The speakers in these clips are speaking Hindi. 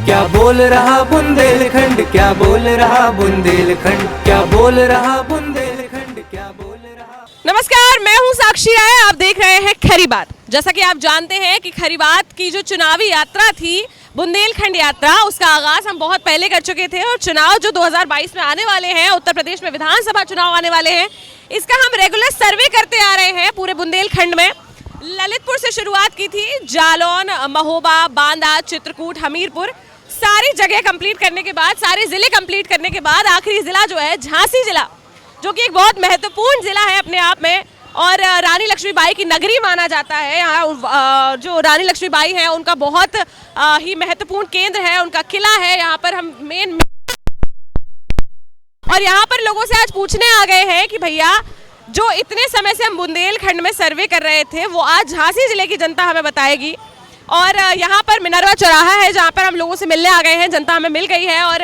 क्या बोल रहा बुंदेलखंड, क्या बोल रहा बुंदेलखंड, क्या बोल रहा बुंदेलखंड, क्या बोल रहा। नमस्कार, मैं हूं साक्षी राय, आप देख रहे हैं खरी बात। जैसा कि आप जानते हैं कि खरी बात की जो चुनावी यात्रा थी, बुंदेलखंड यात्रा, उसका आगाज हम बहुत पहले कर चुके थे और चुनाव जो 2022 में आने वाले हैं, उत्तर प्रदेश में विधानसभा चुनाव आने वाले हैं, इसका हम रेगुलर सर्वे करते आ रहे हैं पूरे बुंदेलखंड में। ललितपुर से शुरुआत की थी, जालौन, महोबा, बांदा, चित्रकूट, हमीरपुर, सारी जगह कंप्लीट करने के बाद, सारे जिले कंप्लीट करने के बाद आखिरी जिला जो है झांसी जिला, जो कि एक बहुत महत्वपूर्ण जिला है अपने आप में और रानी लक्ष्मीबाई की नगरी माना जाता है। यहाँ जो रानी लक्ष्मीबाई हैं उनका बहुत ही महत्वपूर्ण केंद्र है, उनका किला है। यहाँ पर हम मेन और यहाँ पर लोगों से आज पूछने आ गए हैं कि भैया जो इतने समय से हम बुंदेलखंड में सर्वे कर रहे थे वो आज झांसी जिले की जनता हमें बताएगी। और यहाँ पर मिनरवा चौराहा है जहाँ पर हम लोगों से मिलने आ गए हैं, जनता हमें मिल गई है और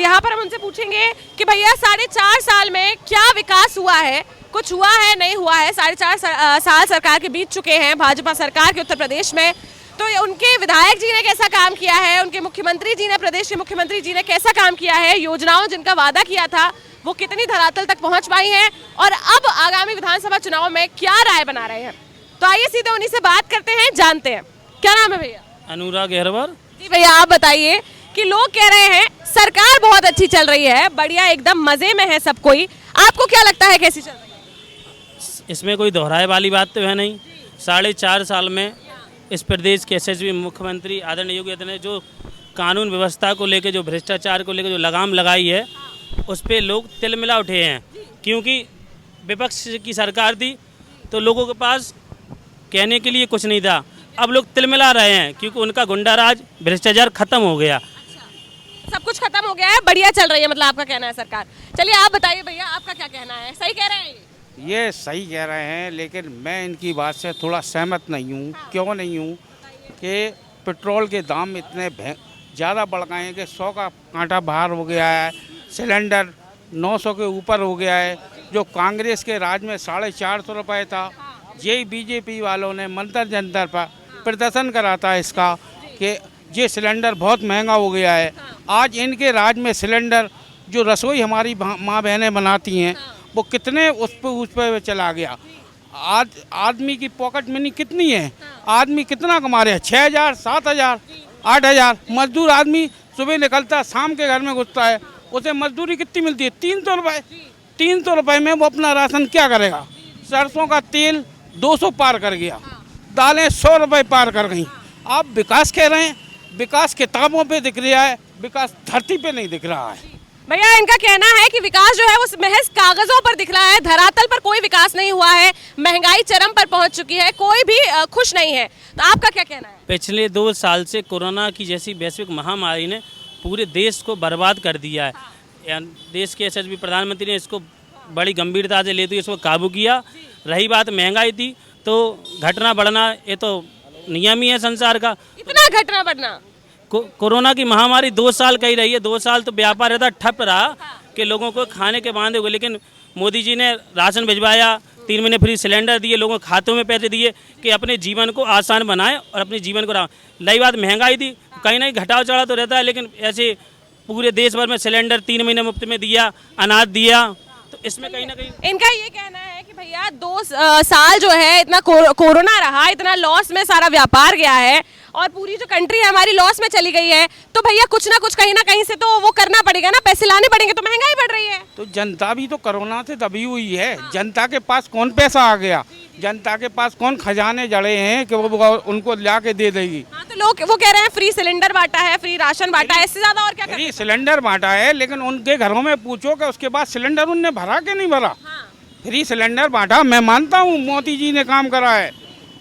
यहाँ पर हम उनसे पूछेंगे कि भैया 4.5 साल में क्या विकास हुआ है, कुछ हुआ है, नहीं हुआ है। 4.5 साल सरकार के बीत चुके हैं भाजपा सरकार के उत्तर प्रदेश में, तो उनके विधायक जी ने कैसा काम किया है, उनके मुख्यमंत्री जी ने, प्रदेश के मुख्यमंत्री जी ने कैसा काम किया है, योजनाओं जिनका वादा किया था वो कितनी धरातल तक पहुँच पाई हैं और अब आगामी विधानसभा चुनाव में क्या राय बना रहे हैं। तो आइए सीधे उन्हीं से बात करते हैं, जानते हैं। क्या नाम है भैया? अनुराग अहरवर। जी भैया, आप बताइए कि लोग कह रहे हैं सरकार बहुत अच्छी चल रही है, बढ़िया, एकदम मजे में है सब कोई, आपको क्या लगता है कैसी चल रही है? इसमें कोई दोहराए वाली बात तो है नहीं। 4.5 साल में इस प्रदेश के यशस्वी मुख्यमंत्री आदरणीय योगी आदित्यनाथ ने जो कानून व्यवस्था को लेकर, जो भ्रष्टाचार को लेकर जो लगाम लगाई है, उस पर लोग तिलमिला उठे हैं। क्योंकि विपक्ष की सरकार थी तो लोगों के पास कहने के लिए कुछ नहीं था, अब लोग तिलमिला रहे हैं क्योंकि उनका गुंडा राज, भ्रष्टाचार खत्म हो गया। सब कुछ खत्म हो गया है, बढ़िया चल रही है, मतलब आपका कहना है सरकार। चलिए आप बताइए भैया, आपका क्या कहना है, सही कह रहे हैं ये सही कह रहे हैं, लेकिन मैं इनकी बात से थोड़ा सहमत नहीं हूँ। क्यों नहीं हूँ कि पेट्रोल के दाम इतने ज़्यादा बढ़ गए हैं कि 100 का कांटा बाहर हो गया है, सिलेंडर 900 के ऊपर हो गया है। जो कांग्रेस के राज में 450 रुपये था, यही बीजेपी वालों ने मंतर जंतर पर प्रदर्शन करा था इसका कि ये सिलेंडर बहुत महंगा हो गया है। आज इनके राज में सिलेंडर जो रसोई हमारी माँ बहनें बनाती हैं वो कितने उस पर चला गया। आज आदमी की पॉकेट मनी कितनी है, आदमी कितना कमा रहे हैं, 6,000, 7,000, 8,000। मजदूर आदमी सुबह निकलता है, शाम के घर में घुसता है, उसे मजदूरी कितनी मिलती है, 300 रुपये। 300 रुपये में वो अपना राशन क्या करेगा? सरसों का तेल 200 पार कर गया, दालें 100 रुपये पार कर गई। आप विकास कह रहे हैं, विकास किताबों पे दिख रहा है, विकास धरती पे नहीं दिख रहा है। भैया इनका कहना है कि विकास जो है वो महज कागजों पर दिख रहा है, धरातल पर कोई विकास नहीं हुआ है, महंगाई चरम पर पहुंच चुकी है, कोई भी खुश नहीं है। तो आपका क्या कहना है? पिछले 2 साल से कोरोना की जैसी वैश्विक महामारी ने पूरे देश को बर्बाद कर दिया है। देश के यशस्वी प्रधानमंत्री ने इसको बड़ी गंभीरता से लेते हुए इसको काबू किया। रही बात महंगाई थी तो घटना बढ़ना ये तो नियम ही है संसार का। इतना घटना बढ़ना, कोरोना की महामारी 2 साल कही रही है, 2 साल तो व्यापार रहता ठप रहा कि लोगों को खाने के बांधे हुए, लेकिन मोदी जी ने राशन भिजवाया, 3 महीने फ्री सिलेंडर दिए, लोगों के खातों में पैसे दिए कि अपने जीवन को आसान बनाए और अपने जीवन को रही बात महंगाई थी, कहीं ना कहीं घटाव चढ़ा तो रहता है, लेकिन ऐसे पूरे देश भर में सिलेंडर 3 महीने मुफ्त में दिया, अनाज दिया, तो इसमें कहीं ना कहीं इनका ये कहना है कि भैया 2 साल जो है इतना कोरोना रहा, इतना लॉस में सारा व्यापार गया है और पूरी जो कंट्री है हमारी लॉस में चली गई है, तो भैया कुछ ना कुछ कहीं ना कहीं से तो वो करना पड़ेगा ना, पैसे लाने पड़ेंगे, तो महंगाई बढ़ रही है। तो जनता भी तो कोरोना से दबी हुई है। जनता के पास कौन पैसा आ गया, जनता के पास कौन खजाने जड़े हैं कि वो उनको ला के दे देगी। हाँ, तो लोग वो कह रहे हैं फ्री सिलेंडर बांटा है, फ्री राशन बांटा है, इससे ज्यादा और क्या? फ्री सिलेंडर बांटा है, लेकिन उनके घरों में पूछो कि उसके बाद सिलेंडर उनने भरा कि नहीं भरा। फ्री सिलेंडर बांटा, मैं मानता हूँ मोदी जी ने काम करा है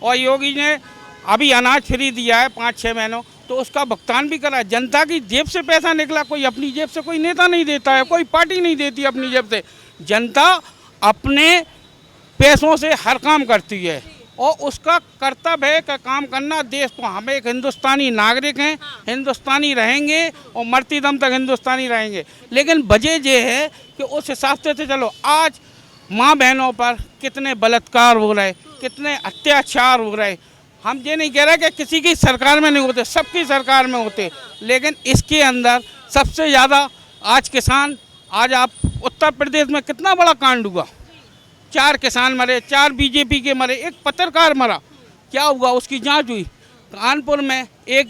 और योगी ने अभी अनाज फ्री दिया है 5-6 महीनों, तो उसका भुगतान भी करा। जनता की जेब से पैसा निकला, कोई अपनी जेब से, कोई नेता नहीं देता है, कोई पार्टी नहीं देती अपनी जेब से। जनता अपने पैसों से हर काम करती है और उसका कर्तव्य है कि काम करना। देश को, हम एक हिंदुस्तानी नागरिक हैं, हिंदुस्तानी रहेंगे और मरती दम तक हिंदुस्तानी रहेंगे। लेकिन वजह ये है कि उस हिसाब से चलो, आज माँ बहनों पर कितने बलात्कार हो रहे, कितने अत्याचार हो रहे, हम ये नहीं कह रहे कि किसी की सरकार में नहीं होते, सबकी सरकार में होते, लेकिन इसके अंदर सबसे ज़्यादा आज किसान, आज आप उत्तर प्रदेश में कितना बड़ा कांड हुआ, 4 किसान मरे, 4 बीजेपी के मरे, एक पत्रकार मरा, क्या हुआ, उसकी जांच हुई। कानपुर में एक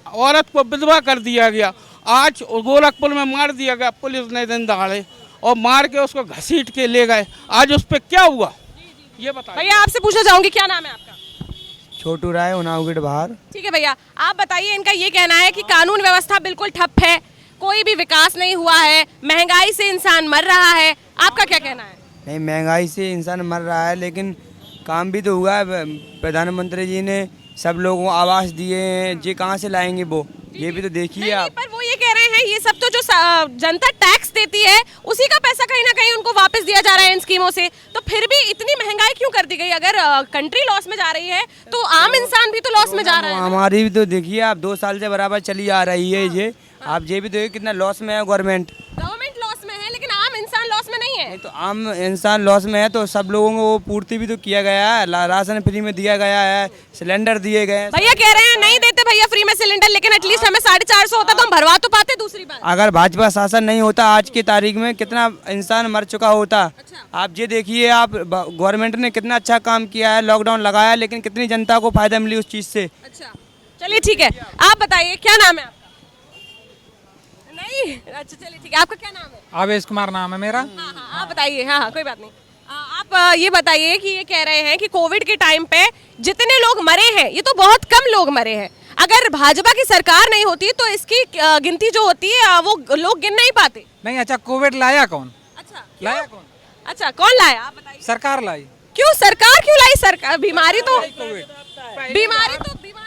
औरत को विधवा कर दिया गया, आज गोरखपुर में मार दिया गया पुलिस ने दिन दहाड़े, और मार के उसको घसीट के ले गए, आज उस पर क्या हुआ ये बताइए। भैया आपसे पूछना चाहूंगी, क्या नाम है आपका? छोटू राय, उनावगढ़ बाहर। ठीक है भैया, आप बताइए, इनका ये कहना है कि कानून व्यवस्था बिल्कुल ठप है, कोई भी विकास नहीं हुआ है, महंगाई से इंसान मर रहा है, आपका क्या कहना है? नहीं, महंगाई से इंसान मर रहा है, लेकिन काम भी तो हुआ है। प्रधानमंत्री जी ने सब लोगों को आवास दिए हैं, ये कहाँ से लाएंगे वो, ये भी तो देखिए नहीं, आप। पर वो ये कह रहे हैं ये सब तो जो जनता टैक्स देती है उसी का पैसा कहीं ना कहीं उनको वापस दिया जा रहा है इन स्कीमों से, तो फिर भी इतनी महंगाई क्यों कर दी गई? अगर कंट्री लॉस में जा रही है तो आम इंसान भी तो लॉस में जा रहा है। हमारी भी तो देखिए आप, 2 साल से बराबर चली आ रही है ये, आप ये भी देखिए कितना लॉस में है गवर्नमेंट लॉस में है, लेकिन आम इंसान लॉस में नहीं है। नहीं तो आम इंसान लॉस में है, तो सब लोगों को वो पूर्ति भी तो किया गया है, राशन फ्री में दिया गया है, सिलेंडर दिए गए हैं। भैया कह रहे हैं नहीं देते भैया फ्री में सिलेंडर, लेकिन एटलीस्ट हमें 450 होता तो हम भरवा तो पाते। दूसरी बात, अगर भाजपा शासन नहीं होता आज की तारीख में कितना इंसान मर चुका होता। आप ये देखिए, आप गवर्नमेंट ने कितना अच्छा काम किया है, लॉकडाउन लगाया, लेकिन कितनी जनता को फायदा मिली उस चीज से। अच्छा चलिए ठीक है, आप बताइए क्या नाम है आपका? नहीं, अच्छा चलिए ठीक है, आपका क्या नाम है? आवेश कुमार नाम है मेरा। हाँ हाँ आप बताइए। हाँ हाँ कोई बात नहीं। आप ये बताइए कि ये कह रहे हैं कि कोविड के टाइम पे जितने लोग मरे हैं ये तो बहुत कम लोग मरे हैं, अगर भाजपा की सरकार नहीं होती तो इसकी गिनती जो होती है वो लोग गिन नहीं पाते। नहीं, अच्छा कोविड लाया कौन? अच्छा लाया कौन? अच्छा कौन लाया आप बताइए? सरकार लाई। क्यों सरकार क्यों लाई? सरकार बीमारी तो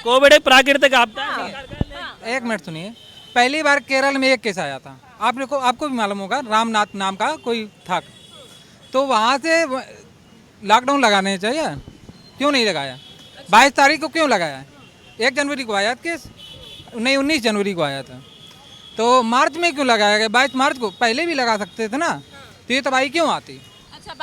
कोविड एक प्राकृतिक आपदा है। एक मिनट सुनिए, पहली बार केरल में एक केस आया था, आपको भी मालूम होगा, रामनाथ नाम का कोई था, तो वहाँ से लॉकडाउन लगाने चाहिए, क्यों नहीं लगाया? 22 तारीख को क्यों लगाया? 1 जनवरी को आया केस, नहीं 19 जनवरी को आया था, तो मार्च में क्यों लगाया गया? 22 मार्च को पहले भी लगा सकते थे ना, तो ये तबाही क्यों आती? अच्छा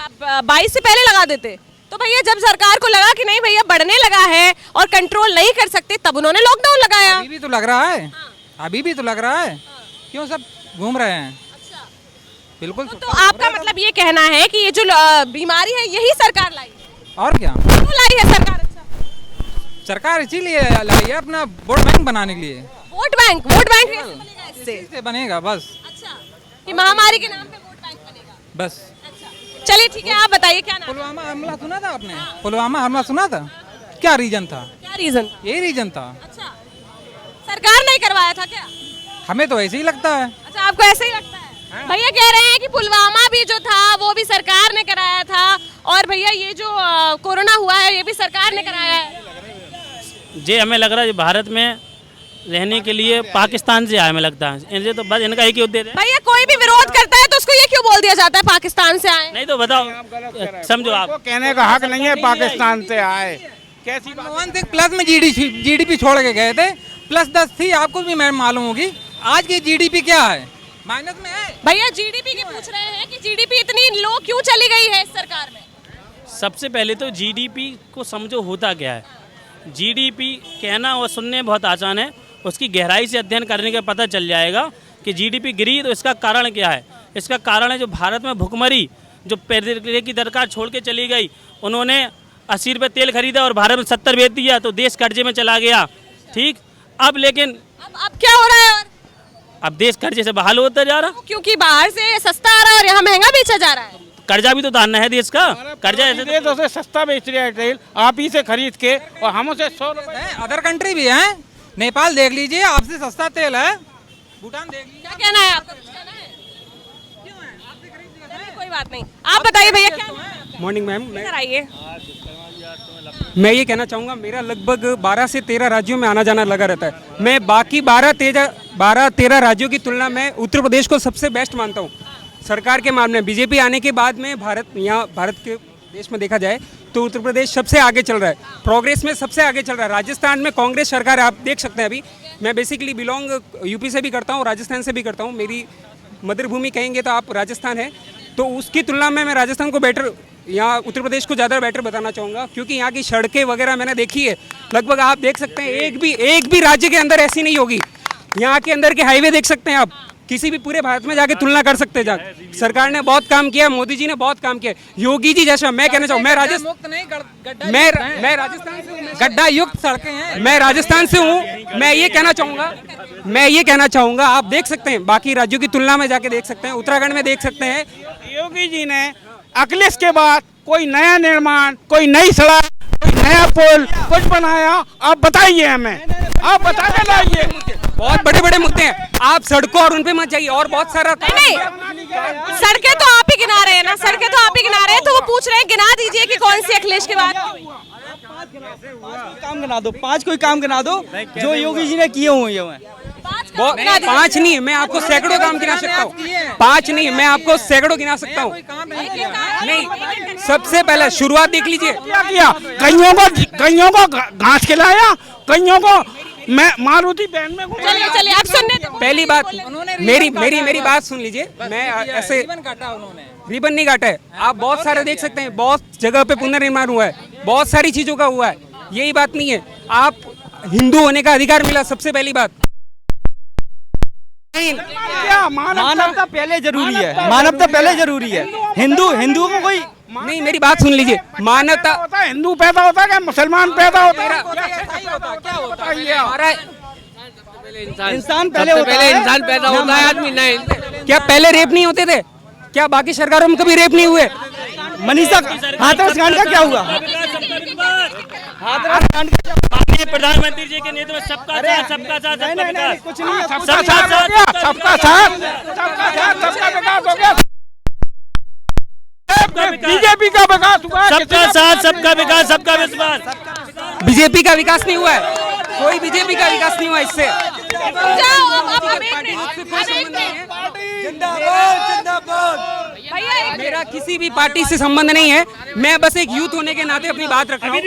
22 से पहले लगा देते तो भैया जब सरकार को लगा कि नहीं भैया बढ़ने लगा है और कंट्रोल नहीं कर सकते तब उन्होंने लॉकडाउन लगाया। अभी भी तो लग रहा है, अभी भी तो लग रहा है, क्यों सब घूम रहे हैं? बिल्कुल। तो आपका मतलब ये कहना है कि ये जो बीमारी है यही सरकार लाई है? और क्या क्यों लाई है सरकार? अच्छा सरकार इसीलिए लाई है अपना वोट बैंक बनाने के लिए। वोट बैंक कैसे बनेगा इससे? इससे बनेगा बस। अच्छा कि महामारी के नाम पे वोट बैंक बनेगा बस। चलिए ठीक है, आप बताइए क्या नाम? पुलवामा हमला सुना था आपने? पुलवामा हमला सुना था, क्या रीजन था? क्या रीजन? यही रीजन था। अच्छा सरकार ने करवाया था क्या? हमें तो ऐसे ही लगता है। अच्छा आपको ऐसे ही लगता है? भैया कह रहे हैं कि पुलवामा भी जो था वो भी सरकार ने कराया था, और भैया ये जो कोरोना हुआ है ये भी सरकार ने कराया है। जे हमें लग रहा है भारत में रहने के लिए पाकिस्तान से आए, हमें लगता है इनसे, तो बस इनका एक ही उद्देश्य है। भैया कोई भी विरोध करता है तो उसको ये क्यों बोल दिया जाता है पाकिस्तान से आए? नहीं तो बताओ, समझो आप, कहने का हक नहीं है पाकिस्तान से आए, कैसी बात? मनमोहन सिंह प्लस में जीडीपी छोड़ के गए थे, +10 थी, आपको भी मैं मालूम होगी। आज की जीडीपी क्या है? माइनस में है। भैया जीडीपी की पूछ रहे हैं कि जीडीपी इतनी लो क्यों चली गई है इस सरकार में? सबसे पहले तो जीडीपी को समझो होता क्या है। जीडीपी कहना और सुनने बहुत आसान है, उसकी गहराई से अध्ययन करने का पता चल जाएगा कि जीडीपी गिरी तो इसका कारण क्या है। इसका कारण है जो भारत में भुखमरी, जो पहले की दरकार छोड़ के चली गई, उन्होंने 80 रुपये तेल खरीदा और भारत में 70 बेच दिया, तो देश कर्जे में चला गया। ठीक, अब लेकिन अब क्या हो रहा है? और अब देश कर्जे से बहाल होता जा रहा, क्योंकि बाहर से सस्ता आ रहा है और यहाँ महंगा बेचा जा रहा है। कर्जा भी तो उतारना है देश का। कर्जा ऐसे दे तो उसे सस्ता बेच रहा है तेल, आप ही से खरीद के, और हम उसे 100 रुपये। अदर कंट्री भी है, नेपाल देख लीजिए, आपसे सस्ता तेल है। भूटान देख लीजिए। क्या कहना है आपका? कुछ कहना है? क्यों है? आपसे खरीद लिया था? कोई बात नहीं, आप बताइए भैया क्या नाम है? मॉर्निंग मैम, इधर आइए। मैं ये कहना चाहूँगा, मेरा लगभग 12 से 13 राज्यों में आना जाना लगा रहता है। मैं बाकी 12-13 राज्यों की तुलना में उत्तर प्रदेश को सबसे बेस्ट मानता हूँ सरकार के मामले में। बीजेपी आने के बाद में भारत के देश में देखा जाए तो उत्तर प्रदेश सबसे आगे चल रहा है, प्रोग्रेस में सबसे आगे चल रहा है। राजस्थान में कांग्रेस सरकार है, आप देख सकते हैं। अभी मैं बेसिकली बिलोंग यूपी से भी करता हूँ, राजस्थान से भी करता हूँ, मेरी मदर भूमि कहेंगे तो आप राजस्थान है, तो उसकी तुलना में मैं राजस्थान को बेटर यहाँ उत्तर प्रदेश को ज़्यादा बेटर बताना चाहूँगा, क्योंकि यहाँ की सड़कें वगैरह मैंने देखी है। लगभग आप देख सकते हैं एक भी राज्य के अंदर ऐसी नहीं होगी। यहाँ के अंदर के हाईवे देख सकते हैं आप, किसी भी पूरे भारत में जाके तुलना कर सकते हैं। सरकार ने बहुत काम किया, मोदी जी ने बहुत काम किया, योगी जी जैसा मैं कहना चाहूँ। मैं राजस्थान गड्ढा युक्त सड़कें हैं। मैं राजस्थान से हूँ। मैं ये कहना चाहूँगा आप देख सकते हैं, बाकी राज्यों की तुलना में जाके देख सकते हैं, उत्तराखंड में देख सकते हैं। योगी जी ने अखिलेश के बाद कोई नया निर्माण, कोई नई सड़क, कोई नया पुल कुछ बनाया? आप बताइए हमें, आप बता के लाइए। बहुत बड़े बड़े मुद्दे हैं, आप सड़कों और उन पे मत जाइए, और बहुत सारा नहीं, सड़कें तो आप ही गिना रहे हैं ना, सड़कें तो आप ही गिना रहे हैं, तो वो पूछ रहे हैं गिना दीजिए कि कौन सी अखिलेश के बाद। काम गिना दो, 5 कोई काम गिना दो जो योगी जी ने किए हुए हैं। 5 नहीं, मैं आपको सैकड़ों काम गिना सकता हूँ। 5 नहीं, मैं आपको सैकड़ों गिना सकता हूँ। नहीं, सबसे पहले शुरुआत देख लीजिए। क्या किया? कईयों को घास खिलाया, कईयों को मैं मारुति वैन में चलिए चलिए आप सुनने दो। पहली बात मेरी बात सुन लीजिए। मैं ऐसे रिबन नहीं काटा है। आप बहुत सारे देख सकते हैं, बहुत जगह पे पुनर्निर्माण हुआ है, बहुत सारी चीजों का हुआ है। यही बात नहीं है, आप हिंदू होने का अधिकार मिला, सबसे पहली बात। क्या मानवता पहले जरूरी है, मानवता पहले जरूरी है। हिंदुओं को कोई नहीं, मेरी बात सुन लीजिए। मानवता होता है, हिंदू पैदा होता है क्या मुसलमान पैदा होता है? इंसान पहले इंसान पैदा होता है, आदमी नहीं। क्या पहले रेप नहीं होते थे? क्या बाकी सरकारों में कभी रेप नहीं हुए? मनीषा हाथरस कांड का क्या हुआ? हाथरस कांड माननीय प्रधानमंत्री जी के नेतृत्व में सबका साथ सबका विकास। कुछ नहीं है, सबका साथ सबका विकास हो गया। बीजेपी का विकास हुआ, सबका साथ सबका विकास सबका विश्वास। बीजेपी का विकास नहीं हुआ है, कोई बीजेपी का विकास नहीं हुआ इससे। मेरा किसी भी पार्टी से संबंध नहीं है, मैं बस एक यूथ होने के नाते अपनी बात रख रहा हूँ।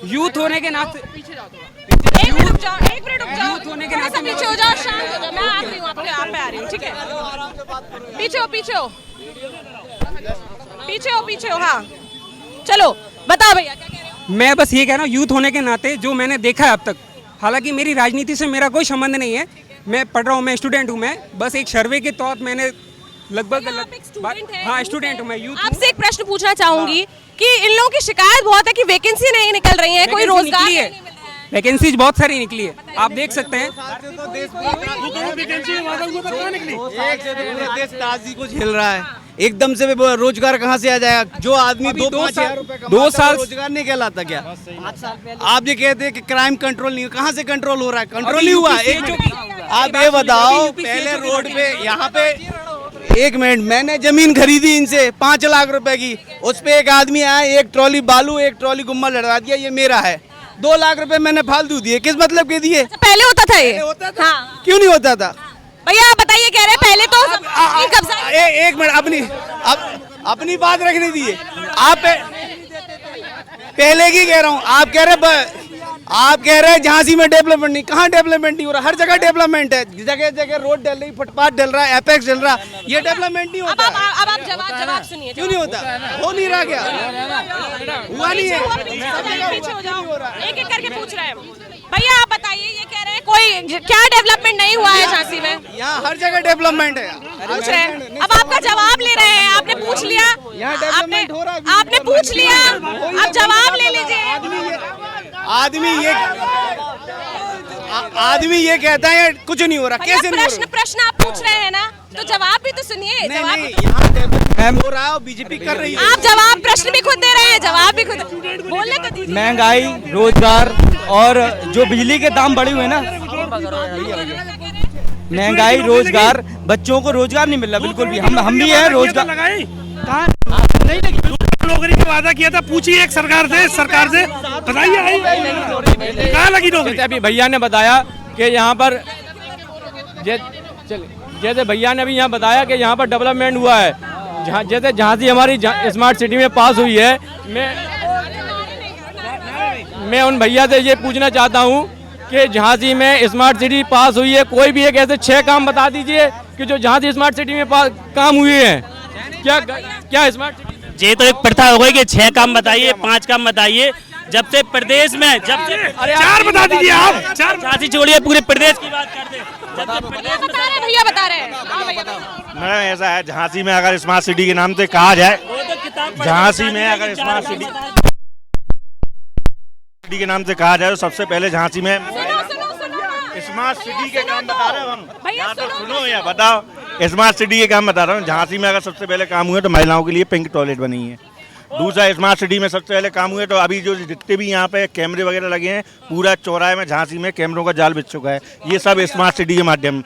यूथ होने के नाते एक मिनट रुक जाओ। यूथ होने के नाते पीछे हो जाओ, शांत हो जाओ। मैं आ रही हूँ, आप पे आ रही हूँ, ठीक है? पीछे हो। हाँ चलो बताओ भैया क्या कह रहे हो? मैं बस ये कह रहा हूँ, यूथ होने के नाते जो मैंने देखा है अब तक, हालांकि मेरी राजनीति से मेरा कोई संबंध नहीं है, मैं पढ़ रहा हूँ, मैं स्टूडेंट हूँ। मैं बस एक सर्वे के तौर मैंने लगभग हाँ स्टूडेंट हूँ मैं, यूथ। आपसे एक प्रश्न पूछना चाहूंगी कि इन लोगों की शिकायत बहुत है कि वैकेंसी नहीं निकल रही है, कोई रोजगार नहीं मिल रहा है। वैकेंसीज बहुत सारी निकली है, आप देख सकते हैं। देश ताजी को झेल रहा है, एकदम से रोजगार कहाँ से आ जाएगा? जो आदमी 2 साल रोजगार नहीं कहलाता क्या? आप ये कहते हैं कि क्राइम कंट्रोल नहीं, कहाँ से कंट्रोल हो रहा है? कंट्रोल नहीं हुआ। आप ये बताओ, पहले रोड पे यहाँ पे 1 मिनट, मैंने जमीन खरीदी इनसे 5 लाख रुपए की, उस पे एक आदमी आया, 1 ट्रॉली बालू 1 ट्रॉली गुम्मा लड़वा दिया, ये मेरा है। 2 लाख रुपए मैंने फालतू दिए, किस मतलब के दिए? पहले होता था ये? हाँ। क्यों नहीं होता था? भैया आप बताइए, कह रहे हैं पहले तो कब्जा। 1 मिनट, अपनी बात रखने दीजिए। आप पहले की कह रहा हूँ, आप कह रहे हैं झांसी में डेवलपमेंट नहीं, कहाँ डेवलपमेंट नहीं हो रहा? हर जगह डेवलपमेंट है, जगह जगह रोड डल रही, फुटपाथ डल रहा है, एपेक्स डल रहा, ये डेवलपमेंट नहीं होता। अब आप जवाब सुनिए। क्यों नहीं होता? हो नहीं रहा क्या? हुआ नहीं है। पीछे हो जाओ, एक एक करके पूछ रहे हैं। भैया आप बताइए, ये कह रहे हैं कोई क्या डेवलपमेंट नहीं हुआ है झांसी में? यहाँ हर जगह डेवलपमेंट है। पूछ रहे हैं, अब आपका जवाब ले रहे हैं। आपने पूछ लिया, आपने पूछ लिया, अब जवाब ले लीजिए। आदमी ये कहता है कुछ नहीं हो रहा, कैसे नहीं हो रहा? प्रश्न आप पूछ रहे हैं ना, तो जवाब भी तो सुनिए। हो रहा है, बीजेपी कर रही है। आप जवाब, प्रश्न भी खुद दे रहे हैं, जवाब भी खुद बोलने तो दीजिए। महंगाई, रोजगार और जो बिजली के दाम बढ़े हुए ना, महंगाई, रोजगार, बच्चों को रोजगार नहीं मिल रहा बिल्कुल भी। हम भी है रोजगार नहीं लगी। नौकरी का वादा किया था, पूछिए एक सरकार से बताइए कहाँ लगी नौकरी? अभी भैया ने बताया कि यहाँ पर जैसे भैया ने अभी यहाँ बताया कि यहाँ पर डेवलपमेंट हुआ है, जैसे झांसी हमारी स्मार्ट सिटी में पास हुई है। मैं उन भैया से ये पूछना चाहता हूँ कि झांसी में स्मार्ट सिटी पास हुई है, कोई भी एक ऐसे 6 काम बता दीजिए कि जो झांसी स्मार्ट सिटी में काम हुए हैं। क्या स्मार्ट सिटी में ये तो एक प्रथा हो गई कि 6 काम बताइए, 5 काम बताइए। जब से प्रदेश में चार बता दीजिए आप, चार झांसी छोड़िए, पूरे प्रदेश की बात करते हैं। जब से प्रदेश में बता रहे भैया, बता रहे हैं। हाँ भैया बताओ। मैडम ऐसा है, झांसी में अगर स्मार्ट सिटी के नाम से कहा जाए, झांसी में अगर स्मार्ट सिटी के नाम से कहा जाए तो सबसे पहले झांसी में स्मार्ट सिटी के काम बता रहे हो हम। यहाँ तो सुनो या बताओ, स्मार्ट सिटी के काम बता रहा हूँ। झांसी में अगर सबसे पहले काम हुए तो महिलाओं के लिए पिंक टॉयलेट बनी है। दूसरा, स्मार्ट सिटी में सबसे पहले काम हुए तो अभी जो जितने भी यहाँ पे कैमरे वगैरह लगे हैं, पूरा चौराहे में झांसी में कैमरों का जाल बिछ चुका है। ये सब स्मार्ट सिटी के माध्यम।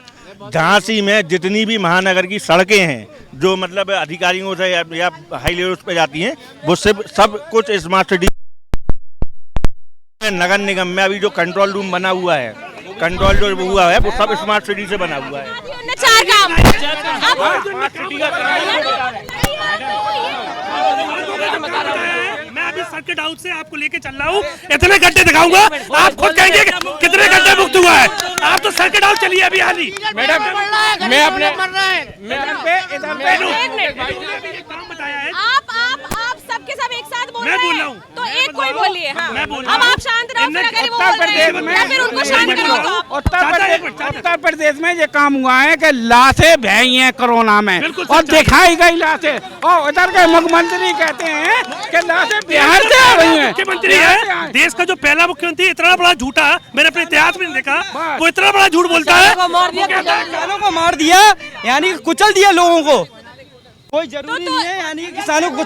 झांसी में जितनी भी महानगर की सड़कें हैं जो मतलब अधिकारियों से या हाई लेवल पे जाती हैं, वो सब कुछ स्मार्ट सिटी। नगर निगम में अभी जो कंट्रोल रूम बना हुआ है, कंट्रोल जो हुआ है, वो सब स्मार्ट सिटी से बना हुआ है। चार काम मैं अभी सर्किट हाउस से आपको लेके चल रहा हूँ, इतने गड्ढे दिखाऊंगा, आप खुद कहेंगे कि कितने गड्ढे मुक्त हुआ है। आप तो सर्किट हाउस चलिए अभी हाल ही। मैडम मैं अपने काम बताया है। आप सबके सब एक साथ बोल मैं रहे बोल हैं, रहा हूँ। तो एक कोई बोलिए। हाँ, मैं बोल रहा अब हूँ। आप शांत रहो, फिर अगर वो उत्तर बोल रहे हैं प्रदेश में- या फिर उनको शांत करो तो आप- उत्तर प्रदेश में ये काम हुआ है कि लाशें भई हैं कोरोना में बिल्कुल और सच्चाई। दिखाई गई लाशें, और उधर के मुख्यमंत्री कहते हैं कि लाशें बिहार से आ रही हैं। मुख्यमंत्री है देश का जो पहला मुख्यमंत्री, इतना बड़ा झूठा मैंने अपने इतिहास में नहीं देखा। वो इतना बड़ा झूठ बोलता है। किसानों को मार दिया, यानी कुचल दिया लोगों को। कोई जरूरी नहीं है यानी किसानों को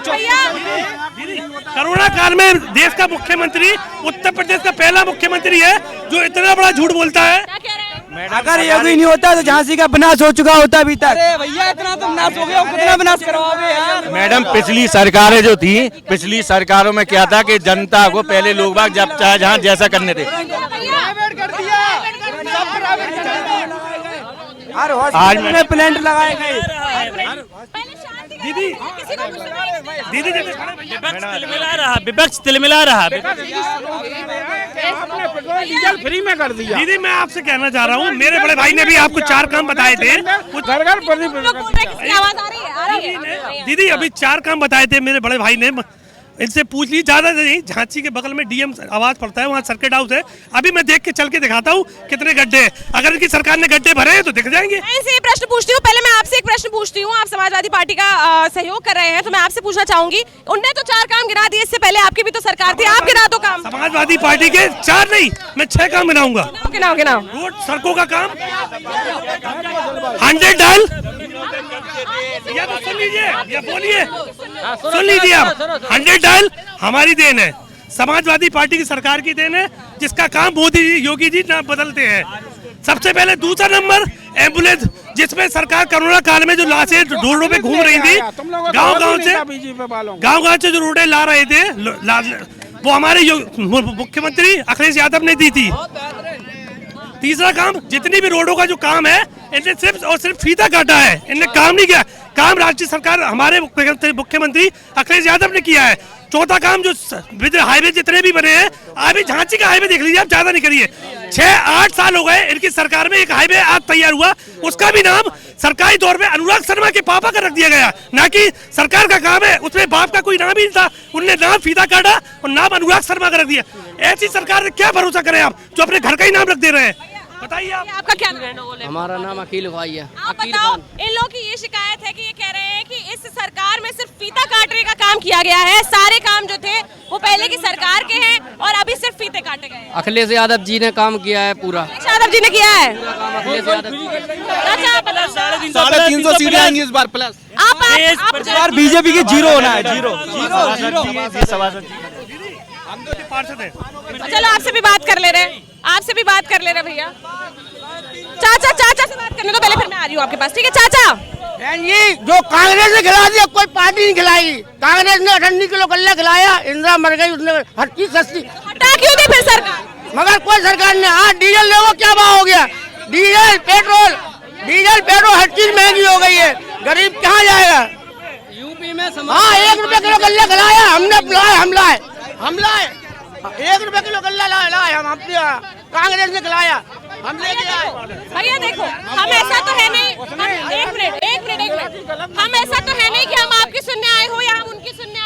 कोरोना काल में देश का मुख्यमंत्री उत्तर प्रदेश का पहला मुख्यमंत्री है जो इतना बड़ा झूठ बोलता है। अगर ये भी नहीं होता तो झांसी का विनाश हो चुका होता अभी तक। अरे भैया इतना तो विनाश हो गया, कितना विनाश करवाओगे यार। मैडम पिछली सरकारें जो थी, पिछली सरकारों में क्या था कि जनता को पहले लोग बाग जब चाहे जहाँ जैसा करने थे। आज मैंने प्लांट लगाए गए। दीदी दीदी विपक्ष तिलमिला रहा। डीजल फ्री में कर दिया। दीदी मैं आपसे कहना चाह रहा हूँ, मेरे बड़े भाई ने भी आपको 4 काम बताए थे। घर घर आवाज आ रही है। दीदी अभी 4 काम बताए थे मेरे बड़े भाई ने, इनसे पूछ ली। ज्यादा नहीं, झांसी के बगल में डीएम आवाज पड़ता है, वहाँ सर्किट हाउस है। अभी मैं देख के चल के दिखाता हूँ कितने गड्ढे हैं। अगर इनकी सरकार ने गड्ढे भरे हैं तो दिख जाएंगे। मैं इनसे ये प्रश्न पूछती हूँ, पहले मैं आपसे एक प्रश्न पूछती हूँ। आप समाजवादी पार्टी का सहयोग कर रहे हैं, तो मैं आपसे पूछना चाहूंगी, उनने तो 4 काम गिना दिए, इससे पहले आपकी भी तो सरकार थी, आप गिना दो काम। समाजवादी पार्टी के 4 नहीं, मैं 6 काम गिनाऊंगा। गिनाओ गिनाओ। रोड सड़कों का काम 100 डाल, या तो सुन लीजिए या बोलिए, सुन लीजिए आप। 100 डाल हमारी देन है, समाजवादी पार्टी की सरकार की देन है, जिसका काम मोदी जी योगी जी ना बदलते हैं। सबसे पहले। दूसरा नंबर एम्बुलेंस, जिसमें सरकार कोरोना काल में जो लाशें रोडों पे घूम रही थी, गांव से जो रोडें ला रहे थे, वो हमारे मुख्यमंत्री अखिलेश यादव ने दी थी। तीसरा काम, जितनी भी रोडों का जो काम है, इनने सिर्फ और सिर्फ फीता काटा है, इनने काम नहीं किया। काम राज्य सरकार हमारे मुख्यमंत्री अखिलेश यादव ने किया है। चौथा काम, जो हाईवे जितने भी बने हैं, अभी झांसी का हाईवे देख लीजिए आप, ज्यादा नहीं करिए। 6-8 साल हो गए इनकी सरकार में, एक हाईवे आज तैयार हुआ, उसका भी नाम सरकारी तौर पे अनुराग शर्मा के पापा का रख दिया गया, ना कि सरकार का काम है। उसमें बाप का कोई नाम ही नहीं था, उनने नाम फीता काटा और नाम अनुराग शर्मा का रख दिया। ऐसी सरकार ने क्या भरोसा करें आप, जो अपने घर का ही नाम रख दे रहे हैं। बताइए आप। आपका क्या नाम है? हमारा नाम अकील भाई है। आप बताओ, इन लोगों की ये शिकायत है कि ये कह रहे हैं कि इस सरकार में सिर्फ फीता काटने का काम किया गया है, सारे काम जो थे वो पहले की सरकार के हैं और अभी सिर्फ फीते काटे गए हैं। अखिलेश यादव जी ने काम किया है पूरा। अखिलेश यादव जी ने किया है। अखिलेश यादव जी। अच्छा, आप बताओ। 350 सीटें आएंगी इस बार प्लस। आप बीजेपी की जीरो होना है, जीरो। पार्षद है। चलो आपसे भी बात कर ले रहे, आपसे भी बात कर ले रहे भैया। चाचा से बात करने दो पहले, फिर मैं आ रही हूँ आपके पास, ठीक है चाचा? ये जो कांग्रेस ने खिला दिया, कोई पार्टी नहीं खिलाई। कांग्रेस ने 18 किलो गल्ला खिलाया, इंदिरा मर गई, उसने हर चीज सस्ती। हटा क्यों दी फिर सरकार? मगर कोई सरकार ने, हाँ डीजल ले, वो क्या भाव हो गया? डीजल पेट्रोल हर चीज महंगी हो गई है, गरीब कहाँ जाएगा? यूपी में हाँ 1 रुपए किलो गल्ला खिलाया, हम लाए 1 रुपए किलो गल्ला लाए हम, अपने कांग्रेस ने खिलाया, हम लेके आए। भैया देखो, हम ऐसा तो है नहीं, एक मिनट, हम ऐसा तो है नहीं कि हम आपकी सुनने आए हो या हम उनकी सुनने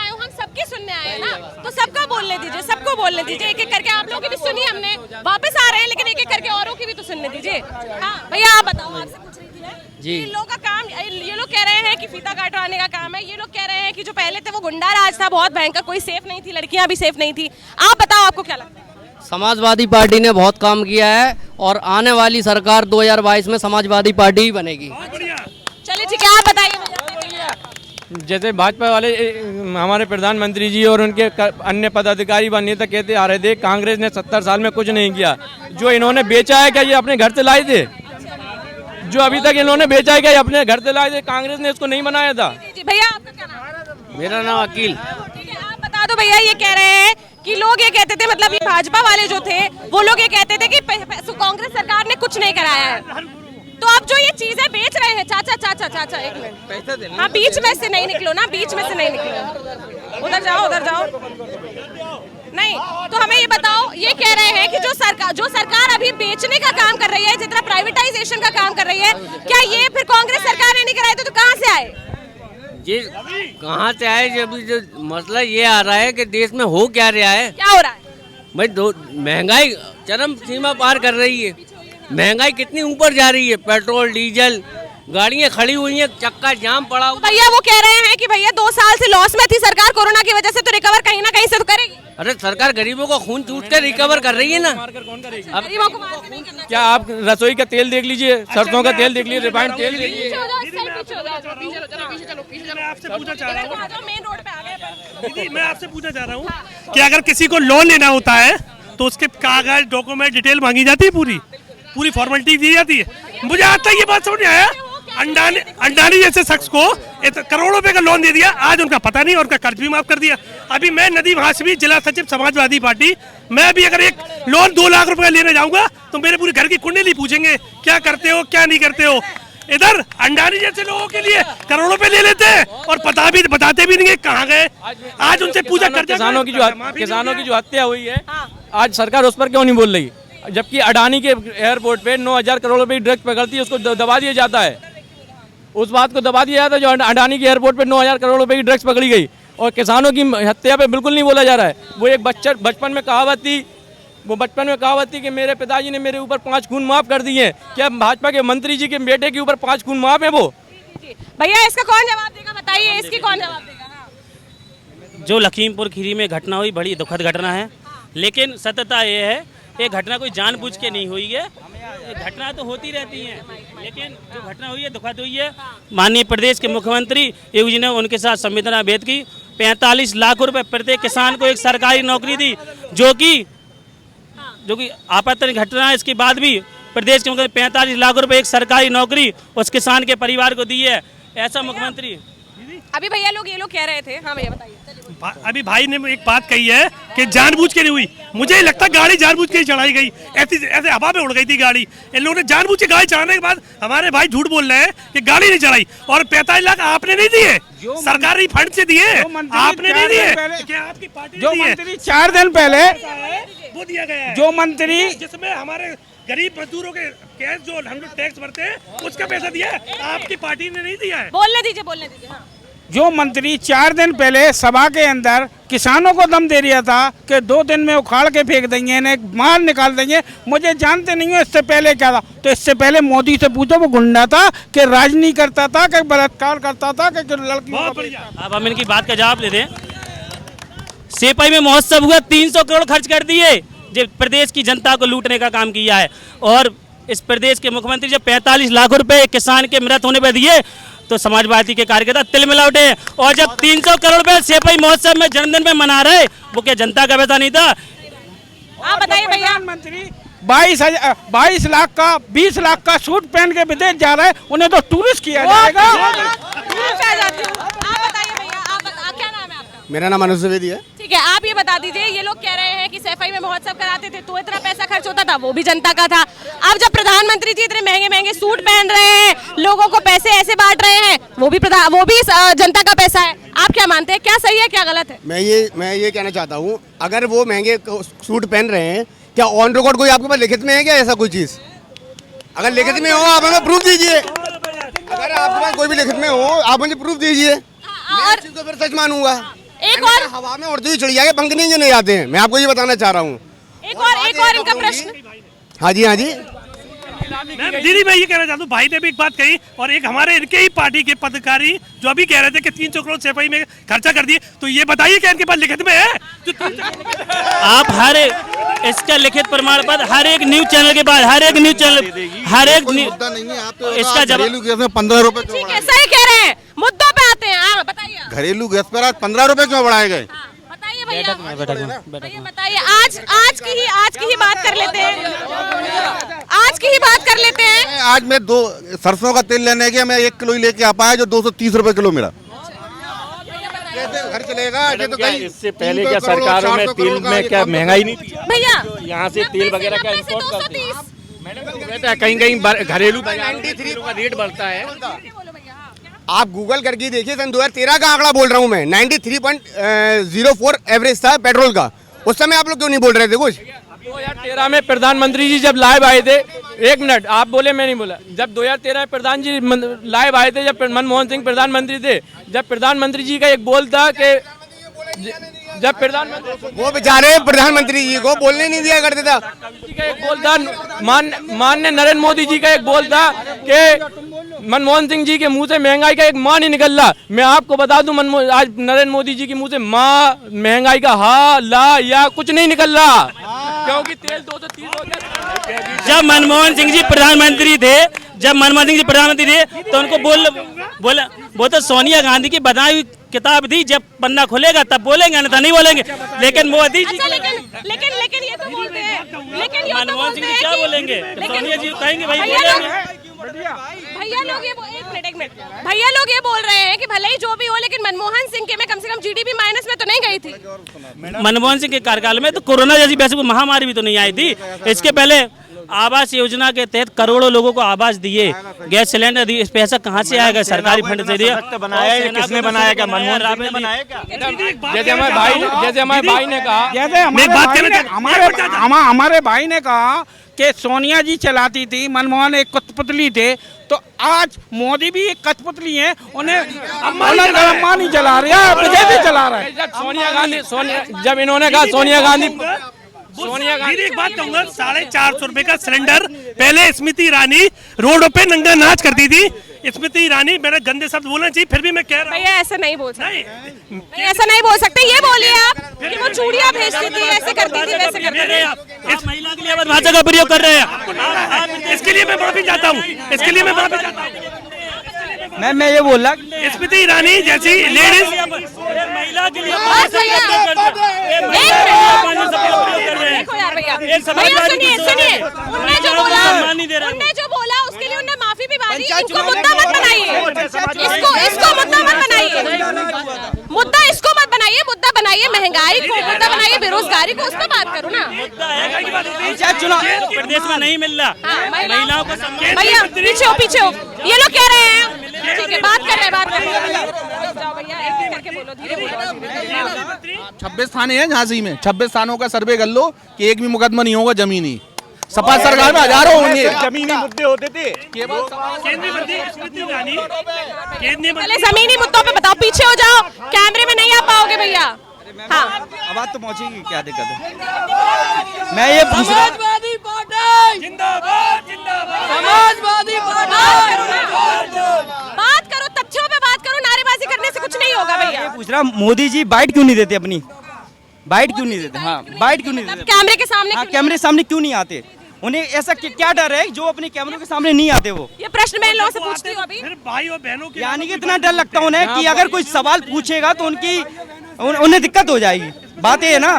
रहे हैं ना, तो सबका बोलने दीजिए, सबको बोलने दीजिए, एक एक करके। आप लोगों की भी सुनी हमने, वापस आ रहे हैं, लेकिन एक एक करके औरों की भी तो सुनने दीजिए। हाँ भैया आप बताओ, आपसे पूछ रही थी मैं। जी। इन लोगों का काम, ये लोग कह रहे हैं कि फीता काटवाने का काम है, ये लोग कह रहे हैं कि जो पहले थे वो गुंडा राज था बहुत भयंकर, कोई सेफ नहीं थी, लड़कियां भी सेफ नहीं थी। आप बताओ आपको क्या लगता है? समाजवादी पार्टी ने बहुत काम किया है और आने वाली सरकार 2022 में समाजवादी पार्टी ही बनेगी। चलिए ठीक है, आप बताइए भैया। जैसे भाजपा वाले हमारे प्रधानमंत्री जी और उनके अन्य पदाधिकारी व नेता कहते आ रहे थे कांग्रेस ने 70 साल में कुछ नहीं किया। जो इन्होंने बेचा है क्या ये अपने घर से लाए थे? जो अभी तक इन्होंने बेचा है क्या ये अपने घर से लाए थे? कांग्रेस ने इसको नहीं बनाया था। भैया आपका क्या नाम है? मेरा नाम अकील। ठीक है, आप बता दो भैया। ये कह रहे हैं कि लोग ये कहते थे, मतलब ये भाजपा वाले जो थे वो लोग ये कहते थे कि कांग्रेस सरकार ने कुछ नहीं कराया है। तो अब जो ये चीजें बेच रहे हैं, चाचा एक मिनट, हाँ बीच में से नहीं निकलो ना, बीच में से नहीं निकलो, उधर जाओ। नहीं तो हमें ये बताओ, ये कह रहे हैं कि जो सरकार अभी बेचने का काम कर रही है, जितना प्राइवेटाइजेशन का काम कर रही है, क्या ये फिर कांग्रेस सरकार ने नहीं कराए तो कहाँ से आए? ये कहाँ से आए? जब जो मसला ये आ रहा है कि देश में हो क्या रहा है, क्या हो रहा है भाई? महंगाई चरम सीमा पार कर रही है। महंगाई कितनी ऊपर जा रही है, पेट्रोल डीजल गाड़ियाँ खड़ी हुई हैं, चक्का जाम पड़ा हुआ। भैया वो कह रहे हैं कि भैया 2 साल से लॉस में थी सरकार कोरोना की वजह से, तो रिकवर कहीं ना कहीं से तो करेगी। अरे सरकार गरीबों को खून चूस कर रिकवर कर रही है ना। अब गरीबों को मार के नहीं करना। क्या आप रसोई का तेल देख लीजिए, सरसों का तेल देख लीजिए, रिफाइंड तेल देख लीजिए। मैं आपसे पूछना चाह रहा हूँ, मेन रोड पे आ गए। दीदी मैं आपसे पूछना चाह रहा हूँ कि अगर किसी को लोन लेना होता है तो उसके कागज डॉक्यूमेंट डिटेल मांगी जाती है, पूरी फॉर्मेलिटी दी जाती है। मुझे आज तक ये बात समझ नहीं आया, अंडानी जैसे शख्स को करोड़ों रुपए का लोन दे दिया, आज उनका पता नहीं और उनका कर्ज भी माफ कर दिया। अभी मैं नदीम हाशमी, जिला सचिव समाजवादी पार्टी, मैं भी अगर एक लोन 2 लाख रुपए लेने जाऊंगा तो मेरे पूरे घर की कुंडली पूछेंगे क्या करते हो क्या नहीं करते हो। इधर अंडानी जैसे लोगों के लिए करोड़ों रुपए ले लेते हैं और बताते भी नहीं कहाँ गए। आज उनसे पूछा कर, किसानों की जो हत्या हुई है, आज सरकार उस पर क्यों नहीं बोल रही? जबकि अडानी के एयरपोर्ट पे 9,000 करोड़ रुपए की ड्रग्स पकड़ती है, उसको दबा दिया जाता है। उस बात को दबा दिया जाता है जो अडानी के एयरपोर्ट पे 9,000 करोड़ रुपए की ड्रग्स पकड़ी गई, और किसानों की हत्या पे बिल्कुल नहीं बोला जा रहा है। वो एक बचपन में कहावत थी कि मेरे पिताजी ने मेरे ऊपर 5 खून माफ कर दिए हैं। क्या भाजपा के मंत्री जी के बेटे के ऊपर 5 खून माफ है? वो भैया इसका कौन जवाब देगा, बताइए इसकी कौन जवाब देगा? जो लखीमपुर खीरी में घटना हुई बड़ी दुखद घटना है, लेकिन सत्यता ये है ये घटना कोई जानबूझ के नहीं हुई है। घटना तो होती रहती है, लेकिन जो घटना हुई है दुखद हुई है। माननीय प्रदेश के मुख्यमंत्री योगी जी ने उनके साथ संवेदना व्यक्त की। 45 लाख रुपए प्रत्येक किसान को एक सरकारी नौकरी दी, जो कि आपत्तिजनक घटना है। इसके बाद भी प्रदेश के मुख्यमंत्री 45 लाख रुपए एक सरकारी नौकरी उस किसान के परिवार को दी है, ऐसा मुख्यमंत्री। अभी भैया ये लोग कह रहे थे। हाँ भैया बताइए। अभी भाई ने एक बात कही है कि जानबूझ के नहीं हुई। मुझे लगता है गाड़ी जानबूझ के ही चढ़ाई गई, ऐसे हवा में उड़ गई थी गाड़ी। इन लोगों ने जानबूझ के गाड़ी चढ़ाने के बाद हमारे भाई झूठ बोल रहे हैं कि गाड़ी नहीं चढ़ाई। और 45 लाख आपने नहीं दिए, सरकारी फंड से दिए, आपने नहीं दिए। आपकी पार्टी जो मंत्री 4 दिन पहले वो दिया गया है, जो मंत्री जिसमें हमारे गरीब मजदूरों के कैश जो हम लोग टैक्स भरते हैं उसका पैसा दिया है, आपकी पार्टी ने नहीं दिया है। बोलने दीजिए। हाँ। जो मंत्री 4 दिन पहले सभा के अंदर किसानों को दम दे रहा था कि 2 दिन में उखाड़ के फेंक देंगे, इन्हें मार निकाल देंगे। मुझे जानते नहीं हो इससे पहले क्या था, तो इससे पहले मोदी से पूछो वो गुंडा था कि राजनीति करता था कि बलात्कार करता था कि लड़की। अब हम इनकी बात का जवाब दे दें। सेपाई में महोत्सव हुआ, 300 करोड़ खर्च कर दिए, जो प्रदेश की जनता को लूटने का काम किया है। और इस प्रदेश के मुख्यमंत्री जब 45 लाख रुपए किसान के मृत होने पर दिए तो समाजवादी के कार्यकर्ता तिल मिला उठे। और जब 300 करोड़ रुपए सेपाई महोत्सव में जन्मदिन में मना रहे, वो क्या जनता का पैसा नहीं था? आप बताइए भैया। प्रधानमंत्री 22 लाख का 20 लाख का सूट पहन के विदेश जा रहे हैं, उन्हें तो टूरिस्ट किया जाएगा। क्या नाम है आपका? मेरा नाम अनुज द्विवेदी है। ठीक है, आप ये बता दीजिए, ये लोग कह रहे हैं कि सफाई में महोत्सव कराते थे तो इतना पैसा खर्च होता था, वो भी जनता का था। अब जब प्रधानमंत्री जी इतने महंगे महंगे सूट पहन रहे हैं, लोगों को पैसे ऐसे बांट रहे हैं, वो भी जनता का पैसा है। आप क्या मानते हैं, क्या सही है क्या गलत है? मैं ये कहना चाहता हूँ, अगर वो महंगे सूट पहन रहे हैं, क्या ऑन रिकॉर्ड कोई आपके पास लिखित में है क्या ऐसा कोई चीज़? अगर लिखित में हो आप हमें प्रूफ दीजिए। अगर आपके पास कोई भी लिखित में हो आप मुझे प्रूफ दीजिए, मैं इस चीज़ को फिर सच मानूंगा। एक और हवा में उड़ती हुई चिड़िया के पंख नहीं आते हैं, मैं आपको ये बताना चाह रहा हूँ। एक और इनका प्रश्न। हाँ जी, हाँ जी। दीदी मैं ये कहना चाहता हूँ, भाई ने भी एक बात कही और एक हमारे इनके ही पार्टी के पदाधिकारी जो अभी कह रहे थे कि 300 करोड़ सफाई में खर्चा कर दिए, तो ये बताइए क्या इनके पास लिखित में है जो आप हर इसका लिखित प्रमाण पत्र हर एक न्यूज चैनल के बाद हर एक न्यूज चैनल हर एक इसका जवाब 15 रुपए ठीक है, सही कह रहे हैं, मुद्दों पे आते हैं। बताइए घरेलू गैस पर आज 15 रुपए क्यों बढ़ाए गए? बताइए भैया, बताइए आज की ही बात कर लेते हैं, आज की ही बात कर लेते हैं। आज मैं 2 सरसों का तेल लेने गया, मैं 1 किलो ही लेके आ पाया जो 230 रुपए किलो मिला। कैसे घर चलेगा? ये तो कहीं इससे पहले क्या सरकारों में तेल में क्या महंगाई नहीं थी भैया? यहाँ से तेल वगैरह का इम्पोर्ट करते हैं। मैडम कहीं कहीं घरेलू बाजार में तेलों का रेट बढ़ता है। आप गूगल करके देखिए, सन 2013 का आंकड़ा बोल रहा हूँ मैं, 93.04 एवरेज था पेट्रोल का। उस समय आप लोग क्यों नहीं बोल रहे थे कुछ? 2013 में प्रधानमंत्री जी जब लाइव आए थे, 1 मिनट आप बोले मैं नहीं बोला, जब 2013 में प्रधान जी लाइव आए थे, जब मनमोहन सिंह प्रधानमंत्री थे, जब प्रधानमंत्री जी का एक बोल था कि जब प्रधानमंत्री वो बेचारे प्रधानमंत्री जी को बोलने नहीं दिया करते था। जी का एक बोल था, माननीय नरेंद्र मोदी जी का एक बोल था कि मनमोहन सिंह जी के मुंह से महंगाई का एक माँ नहीं निकल रहा। मैं आपको बता दूं आज नरेंद्र मोदी जी के मुंह से माँ महंगाई का हा ला या कुछ नहीं निकल रहा, क्योंकि तेल 230 हो गया। जब मनमोहन सिंह जी प्रधानमंत्री थे तो उनको बोला वो तो सोनिया गांधी की बनाई हुई किताब थी, जब पन्ना खुलेगा तब बोलेंगे, अन्यथा नहीं बोलेंगे। लेकिन मोदी जी लेकिन ये तो बोलते हैं, लेकिन मनमोहन सिंह जी क्या बोलेंगे? सोनिया जी कहेंगे भाई भैया लोग एक मिनट भैया लोग ये बोल रहे हैं कि भले ही जो भी हो, लेकिन मनमोहन सिंह के में कम से कम जीडीपी माइनस में तो नहीं गई थी। मनमोहन सिंह के कार्यकाल में तो कोरोना जैसी वैसे कोई महामारी भी तो नहीं आई थी। इसके पहले आवास योजना के तहत करोड़ों लोगों को आवास दिए, गैस सिलेंडर दिए। इस पैसा कहाँ से आएगा? सरकारी फंड से दिया। बनाया किसने बनाया? क्या मनमोहन सिंह ने बनाया क्या? जैसे हमारे भाई ने कहा, जैसे हमारे भाई ने कहा कि सोनिया जी चलाती थी, मनमोहन एक कठपुतली थे, तो आज मोदी भी एक कठपुतली है, उन्हें अम्मा नहीं चला रहा है, विजय भी चला रहा है। जब इन्होंने कहा सोनिया गांधी एक बात कहूँगा, 450 रुपए का सिलेंडर पहले स्मृति ईरानी रोडों पे नंगा नाच करती थी। स्मृति ईरानी, मेरा गंदे शब्द बोलना चाहिए, फिर भी मैं कह रहा हूँ भैया ऐसा नहीं बोल सकते, ऐसा नहीं बोल सकते। ये बोलिए आप कि वो चूड़ियाँ भेजती थी, ऐसे करती थी, वैसे करती थी। इस महिला के लिए भाषा का प्रयोग कर रहे हैं। इसके लिए मैं माफी चाहता हूँ, इसके लिए मैं माफी चाहता हूँ। मैं ये बोल रहा स्मृति ईरानी जैसी लेडीज महिला के लिए सुनिए, उनने जो बोला उसके लिए उनने माफी भी मांगी। इनको मुद्दा मत बनाइए, इसको मुद्दा मत बनाइए, मुद्दा इसको मत बनाइए, मुद्दा बनाइए महंगाई को, मुद्दा बनाइए बेरोजगारी को, उस पर बात करो ना। प्रदेश में नहीं मिल रहा महिलाओं को। भैया पीछे हो, ये लोग कह रहे हैं, ठीक है बात कर रहे हैं। जाओ भैया, एक करके बोलो, धीरे बोलो। 26 थाने हैं झांसी में, 26 थानों का सर्वे कर लो कि एक भी मुकदमा नहीं होगा जमीनी। सपा सरकार में हजारों होंगे जमीनी मुद्दे होते थे। केंद्रीय मंत्री स्मृति ईरानी, पहले जमीनी मुद्दों पे बताओ, पीछे हो जाओ, कैमरे में नहीं आ पाओगे भैया। हाँ आवाज तो पहुंचेगी, क्या दिक्कत है? मैं ये पूछ रहा, समाजवादी पार्टी जिंदाबाद, समाजवादी पार्टी बात करो, तथ्यों पे बात करो, नारेबाजी करने से कुछ नहीं होगा भैया। पूछ रहा मोदी जी बाइट क्यों नहीं देते अपनी? बाइट क्यों नहीं देते? हाँ बाइट क्यों नहीं देते? कैमरे के सामने, हाँ कैमरे के सामने क्यों नहीं आते? उन्हें ऐसा क्या डर है जो अपने कैमरों के सामने नहीं आते? वो ये प्रश्न मैं लोगों से पूछती हूँ अभी। फिर भाई और बहनों के यानी कि इतना डर लगता उन्हें कि अगर कोई सवाल पूछेगा तो उन्हें दिक्कत हो जाएगी। बात ये है ना,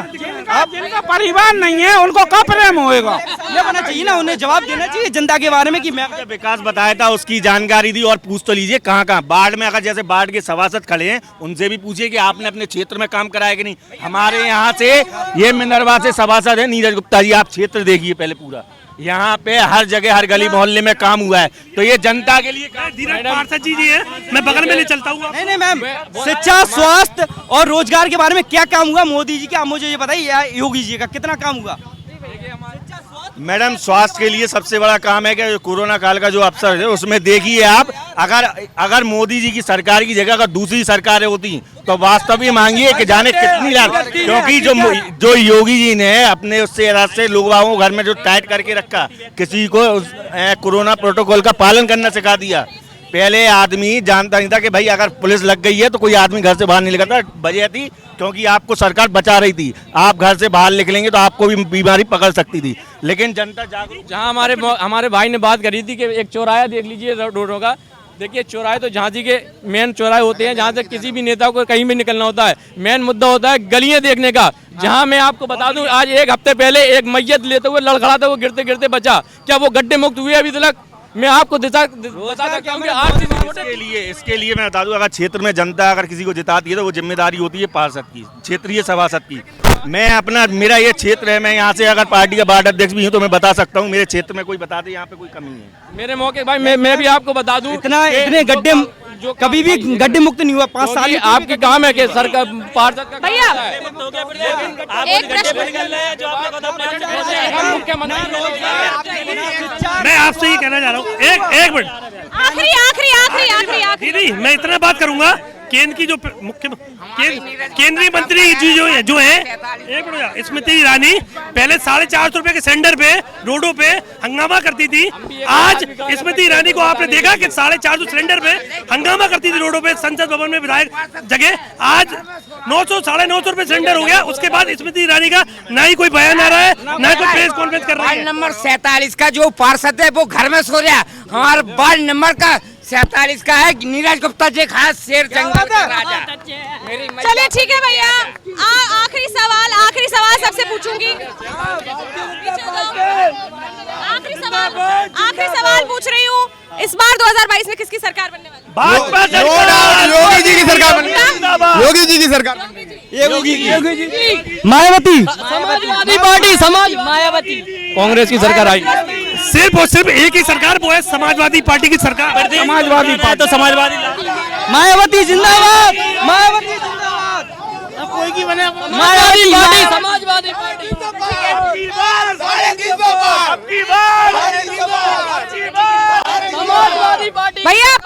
आप जिनका परिवार नहीं है उनको कब प्रेम होएगा? ये होना चाहिए ना, उन्हें जवाब देना चाहिए जनता के बारे में कि मैं विकास बताया था उसकी जानकारी दी। और पूछ तो लीजिए कहाँ बाढ़ में, अगर जैसे बाढ़ के सभासद खड़े हैं उनसे भी पूछिए कि आपने अपने क्षेत्र में काम कराया कि नहीं। हमारे यहाँ से ये मिनरवा से सभासद है नीरज गुप्ता जी, आप क्षेत्र देखिए पहले पूरा, यहाँ पे हर जगह हर गली मोहल्ले में काम हुआ है, तो ये जनता के लिए। धीरज पार्षद जी है, मैं बगल में ले चलता हूँ। नहीं मैम, शिक्षा स्वास्थ्य और रोजगार के बारे में क्या काम हुआ मोदी जी का? मुझे ये बताइए, योगी जी का कितना काम हुआ? मैडम स्वास्थ्य के लिए सबसे बड़ा काम है कि कोरोना काल का जो अवसर है उसमें देखिए आप, अगर मोदी जी की सरकार की जगह अगर दूसरी सरकारें होती तो वास्तव में मांगिए कि जाने कितनी लाख, क्योंकि जो योगी जी ने अपने उससे से लोगों को घर में जो टाइट करके रखा, किसी को कोरोना प्रोटोकॉल का पालन करना सिखा दिया। पहले आदमी जानता नहीं था कि भाई अगर पुलिस लग गई है तो कोई आदमी घर से बाहर नहीं निकलता, वजह थी क्योंकि आपको सरकार बचा रही थी। आप घर से बाहर निकलेंगे तो आपको भी बीमारी पकड़ सकती थी, लेकिन जनता जागरूक। जहाँ हमारे भाई ने बात करी थी कि एक चौराहा देख लीजिए रोडों का, देखिए चौराहे तो झांसी के मेन चौराहे होते हैं जहाँ से किसी भी नेता को कहीं भी निकलना होता है। मेन मुद्दा होता है गलियां देखने का, जहाँ मैं आपको बता दूं आज एक हफ्ते पहले एक मैयत लेते हुए लड़खड़ा था, वो गिरते गिरते बचा। क्या वो गड्ढे मुक्त हुए अभी तक? मैं आपको बता सकता हूँ कि इसके लिए मैं बता दूं, अगर क्षेत्र में जनता अगर किसी को जिताती है तो वो जिम्मेदारी होती है पार्षद की, क्षेत्रीय सभासद की। मेरा ये क्षेत्र है, मैं यहाँ से अगर पार्टी का वार्ड अध्यक्ष भी हूँ तो मैं बता सकता हूँ मेरे क्षेत्र में कोई बता दे यहाँ पे कोई कमी है। मेरे मौके भाई मैं भी आपको बता दूं, इतने गड्ढे जो कभी भी गड्ढे मुक्त नहीं हुआ 5 साल। आपके काम है कि सरकार पार्षद का भैया एक मैं आपसे ये कहना चाह रहा हूँ, एक मिनट, आखिरी दीदी मैं इतना बात करूंगा। केंद्र की जो केंद्रीय मंत्री जी जो है एक मिनट, स्मृति ईरानी पहले 450 रुपए के सिलेंडर पे रोडों पे हंगामा करती थी। आज स्मृति ईरानी को आपने देखा कि 450 सिलेंडर पे हंगामा करती थी रोडों पे, संसद भवन में विधायक जगह। आज 900 950 रुपए सिलेंडर हो गया। उसके बाद स्मृति ईरानी का ना ही कोई बयान आ रहा है, ना ही कोई प्रेस कॉन्फ्रेंस कर रहा है। नंबर 47 का जो पार्षद है वो घर में सो रहा है। हमारे वार्ड नंबर का 47 का है नीरज गुप्ता जी, खास शेर जंगल का राजा। चलिए ठीक है भैया, आखिरी सवाल सबसे पूछूंगी। आखिरी सवाल पूछ रही हूँ, इस बार 2022 में किसकी सरकार बनने वाली? भाजपा योगी जी की सरकार बनेगी। योगी जी की सरकार, योगी जी, मायावती, समाजवादी पार्टी, मायावती, कांग्रेस की सरकार आई। सिर्फ और सिर्फ एक ही सरकार, वो है समाजवादी पार्टी की सरकार। समाजवादी पार्टी तो समाजवादी, मायावती जिंदाबाद, मायावती जिंदाबाद, कोई की बने Mayawati party, Samajwadi party. Samajwadi party भैया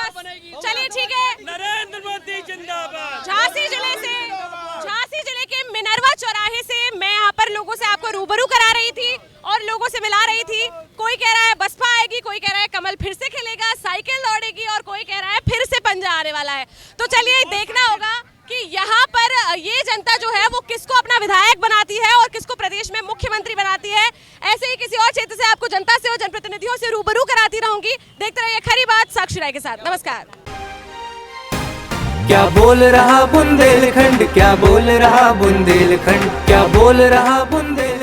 चलिए ठीक है। नरेंद्र मोदी जिंदाबाद। झांसी जिले के मिनरवा चौराहे से मैं यहाँ पर लोगों से आपको रूबरू करा रही थी और लोगों से मिला रही थी। कोई कह रहा है बसपा आएगी, कोई कह रहा है कमल फिर से खेलेगा, साइकिल दौड़ेगी, और कोई कह रहा है फिर से पंजा आने वाला है। तो चलिए देखना होगा कि यहाँ पर ये जनता जो है वो किसको अपना विधायक बनाती है और किसको प्रदेश में मुख्यमंत्री बनाती है। ऐसे ही किसी और क्षेत्र से आपको जनता से और जनप्रतिनिधियों से रूबरू कराती रहूंगी। देखते रहिए खरी बात साक्षी राय के साथ। नमस्कार। क्या बोल रहा बुंदेलखंड, क्या बोल रहा बुंदेलखंड, क्या बोल रहा बुंदेलखंड।